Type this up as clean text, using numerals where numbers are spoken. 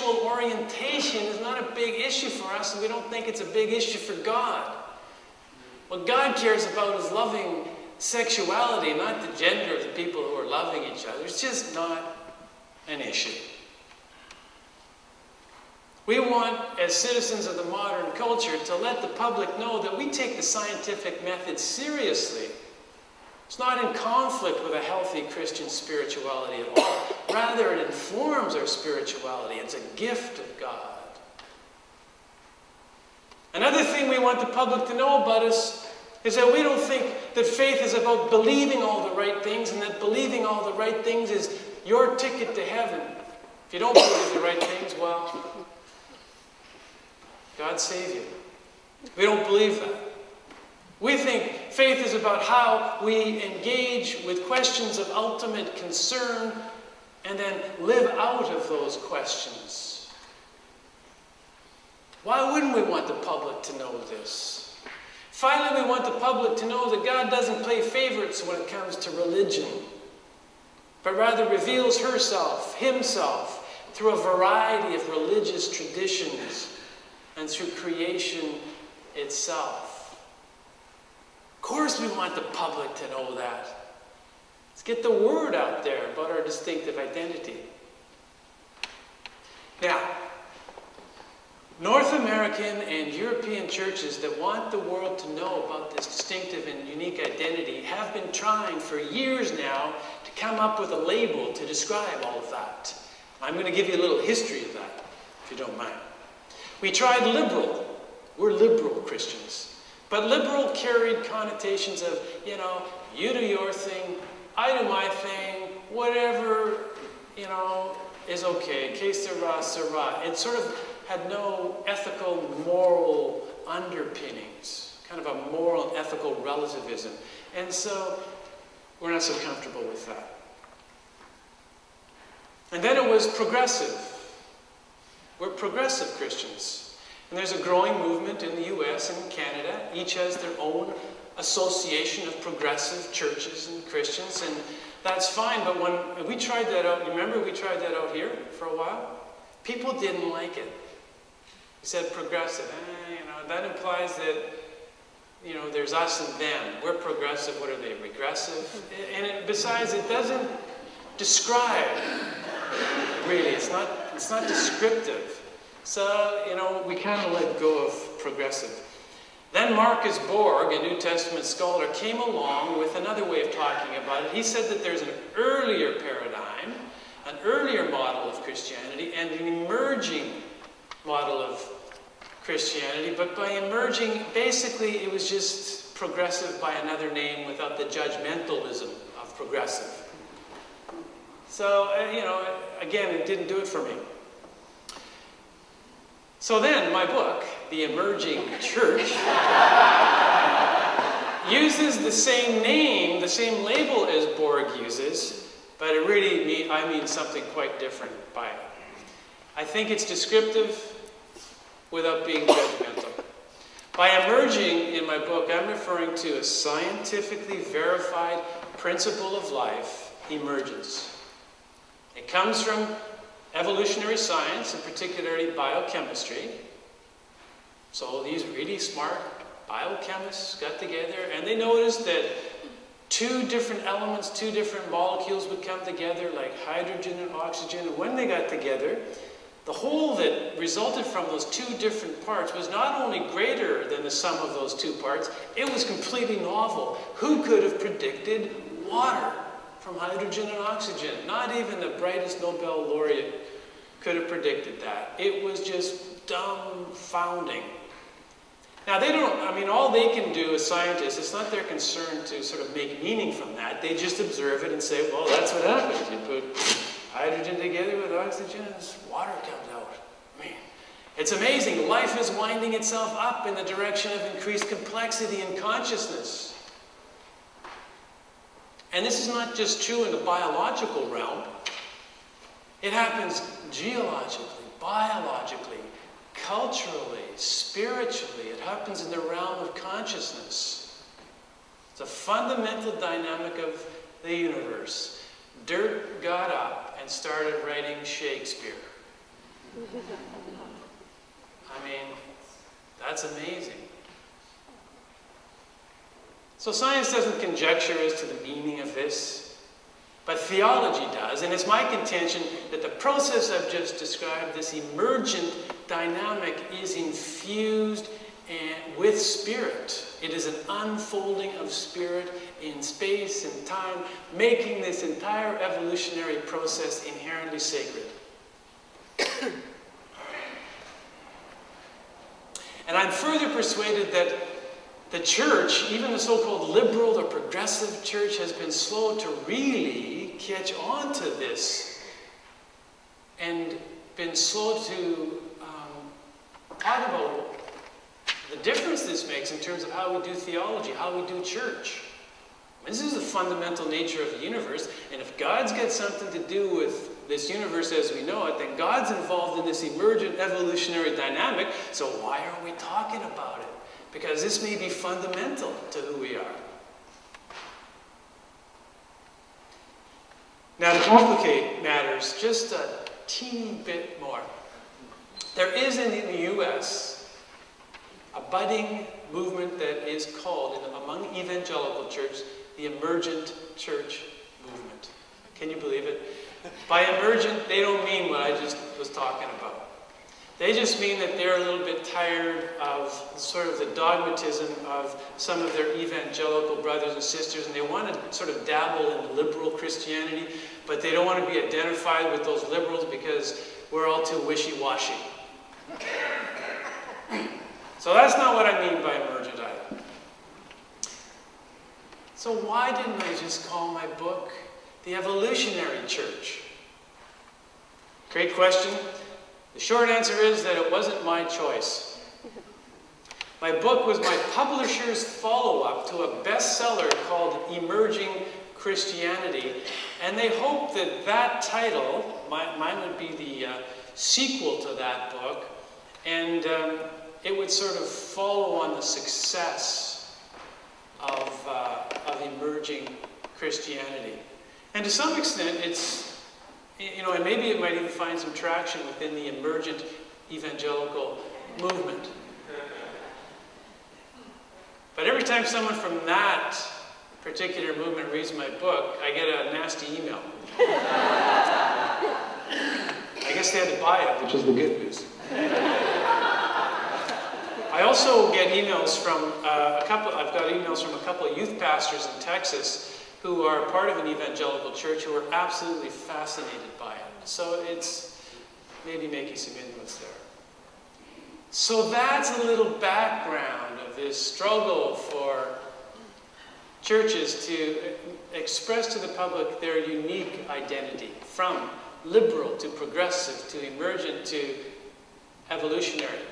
sexual orientation is not a big issue for us, and we don't think it's a big issue for God. What God cares about is loving sexuality, not the gender of the people who are loving each other. It's just not an issue. We want, as citizens of the modern culture, to let the public know that we take the scientific method seriously. It's not in conflict with a healthy Christian spirituality at all. Rather, it informs our spirituality. It's a gift of God. Another thing we want the public to know about us is that we don't think that faith is about believing all the right things, and that believing all the right things is your ticket to heaven. If you don't believe the right things, well, God save you. We don't believe that. We think faith is about how we engage with questions of ultimate concern and then live out of those questions. Why wouldn't we want the public to know this? Finally, we want the public to know that God doesn't play favorites when it comes to religion, but rather reveals himself, through a variety of religious traditions and through creation itself. Of course we want the public to know that. Let's get the word out there about our distinctive identity. Now, North American and European churches that want the world to know about this distinctive and unique identity have been trying for years now to come up with a label to describe all of that. I'm going to give you a little history of that, if you don't mind. We tried liberal. We're liberal Christians. But liberal carried connotations of, you do your thing, I do my thing, whatever, is okay. Que sera, sera. It sort of had no ethical, moral underpinnings. Kind of a moral and ethical relativism. And so, we're not so comfortable with that. And then it was progressive. We're progressive Christians. And there's a growing movement in the US and Canada. Each has their own association of progressive churches and Christians, and that's fine. But when we tried that out, remember we tried that out here for a while? People didn't like it. We said progressive. That implies that, there's us and them. We're progressive. What are they? Regressive? And besides, it doesn't describe. Really, it's not descriptive. So, we kind of let go of progressive. Then Marcus Borg, a New Testament scholar, came along with another way of talking about it. He said that there's an earlier paradigm, an earlier model of Christianity, and an emerging model of Christianity. But by emerging, basically, it was just progressive by another name without the judgmentalism of progressive. So, again, it didn't do it for me. So then, my book, The Emerging Church, uses the same name, the same label as Borg uses, but I mean something quite different by it. I think it's descriptive without being judgmental. By emerging in my book, I'm referring to a scientifically verified principle of life, emergence. It comes from evolutionary science, and particularly biochemistry. So these really smart biochemists got together, and they noticed that two different elements, two different molecules would come together, like hydrogen and oxygen. And when they got together, the whole that resulted from those two different parts was not only greater than the sum of those two parts, it was completely novel. Who could have predicted water from hydrogen and oxygen? Not even the brightest Nobel laureate could have predicted that. It was just dumbfounding. Now all they can do as scientists, it's not their concern to sort of make meaning from that. They just observe it and say, well, that's what happens. You put hydrogen together with oxygen and water comes out. It's amazing. Life is winding itself up in the direction of increased complexity and consciousness. And this is not just true in the biological realm. It happens geologically, biologically, culturally, spiritually. It happens in the realm of consciousness. It's a fundamental dynamic of the universe. Dirt got up and started writing Shakespeare. I mean, that's amazing. So science doesn't conjecture as to the meaning of this, but theology does, and it's my contention that the process I've just described, this emergent dynamic, is infused with spirit. It is an unfolding of spirit in space and time, making this entire evolutionary process inherently sacred. And I'm further persuaded that the church, even the so-called liberal or progressive church, has been slow to really catch on to this and been slow to talk about the difference this makes in terms of how we do theology, how we do church. This is the fundamental nature of the universe, and if God's got something to do with this universe as we know it, then God's involved in this emergent evolutionary dynamic, so why are we talking about it? Because this may be fundamental to who we are. Now, to complicate matters just a teeny bit more, there is in the U.S. a budding movement that is called, among evangelical churches, the emergent church movement. Can you believe it? By emergent, they don't mean what I just was talking about. They just mean that they're a little bit tired of sort of the dogmatism of some of their evangelical brothers and sisters, and they want to sort of dabble in liberal Christianity, but they don't want to be identified with those liberals because we're all too wishy-washy. So that's not what I mean by emergent either. So why didn't I just call my book The Evolutionary Church? Great question. The short answer is that it wasn't my choice. My book was my publisher's follow-up to a bestseller called Emerging Christianity, and they hoped that that title, mine would be the sequel to that book, and it would sort of follow on the success of emerging Christianity. And to some extent, it's, and maybe it might even find some traction within the emergent evangelical movement. But every time someone from that particular movement reads my book, I get a nasty email. I guess they had to buy it, which is the good news. I also get emails from I've got emails from a couple of youth pastors in Texas who are part of an evangelical church who are absolutely fascinated by it. So it's maybe making some inroads there. So that's a little background of this struggle for churches to express to the public their unique identity, from liberal to progressive to emergent to evolutionary.